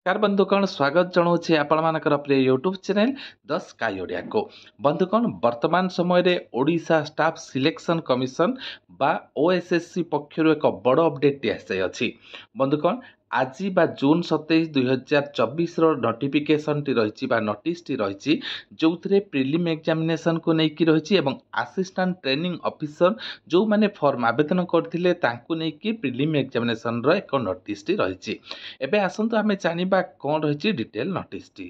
नमस्कार बंधुगण स्वागत जनाऊँ आपण मानकर प्रिय YouTube channel the sky Odia को बंधुगण वर्तमान समय रे ओडिशा स्टाफ सिलेक्शन कमिशन बा ओएसएससी पक्षर एक बड़ अपडेट आसी अछि बंधुगण आज बा जून 27 2024 नोटिफिकेशन टी रही नोटिस टी रही जो थे प्रिलिम एग्जामिनेशन को लेकिन रही असिस्टेंट ट्रेनिंग ऑफिसर जो माने फॉर्म आवेदन करथिले तांको नेकी प्रिलिम एग्जामिनेशन रो एक नोटिस टी रही एबे आसंतु आमे जानिबा कोन रही डिटेल नोटिस टी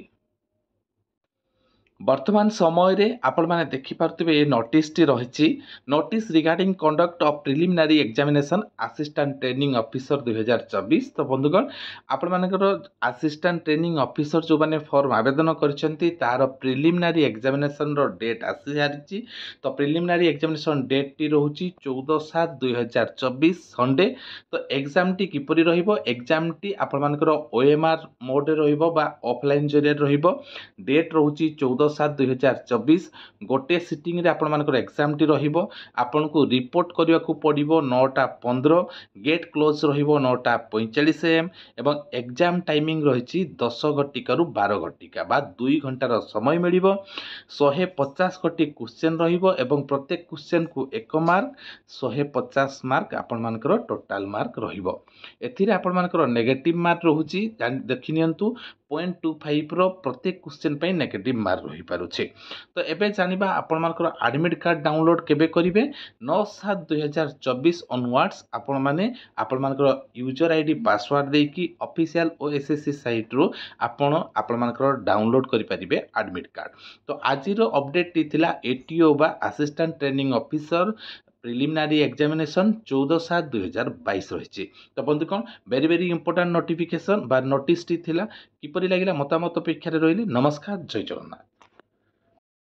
वर्तमान समय रे आपण माने देखि पारथिबे ए नोटिस टी रही notice regarding conduct of preliminary examination assistant training officer 2024 तो बंधुगण आपण मानकर असिस्टेंट ट्रेनिंग ऑफिसर जो माने फॉर्म आवेदन करछंती तार प्रिलिमिनरी एग्जामिनेशन रो डेट आसी जारिची तो प्रिलिमिनरी एग्जामिनेशन डेट टी रहउची 14/7/2024 संडे तो एग्जाम टी किपरि रहिबो एग्जाम टी आपण मानकर ओएमआर मोड रे रहिबो बा ऑफलाइन जरिया रहिबो डेट रहउची 14/7/2024 गोटे सिटिंग रे आपण मानकर एग्जाम टी रहिबो आपन को रिपोर्ट करिया को पड़िबो 9:15 गेट क्लोज रहिबो 9:45 एम एवं एग्जाम टाइमिंग रहिछि 10 घटिका रु 12 घटिका बा 2 घंटार समय मिलिबो 150 गोटी क्वेश्चन रहिबो एवं प्रत्येक क्वेश्चन को 1 मार्क 150 मार्क आपण मानकर टोटल मार्क रहिबो एथिरे आपण मानकर नेगेटिव मार्क रहउछि देखि नियंतु 0.25 रो प्रत्येक क्वेश्चन पे नेगेटिव मार्क रही पारुछे तो एबे जानिबा आपण मानकर एडमिट कार्ड डाउनलोड केबे करिवे 9/7/2024 ऑनवर्ड्स आपण माने आपण मानकर यूजर आईडी पासवर्ड देकी ऑफिशियल ओएसएससी साइट रो आपण मानकर डाउनलोड करि परिबे एडमिट कार्ड तो आज रो अपडेट टी थिला एटीओ बा assistant training officer preliminary examination 14/7/2022 रही तो बंधुगण वेरी इंपोर्टेंट नोटिफिकेशन बा नोटिस टी थिला किपरि लागिला मतामत अपेक्षा रही नमस्कार जय जगन्नाथ।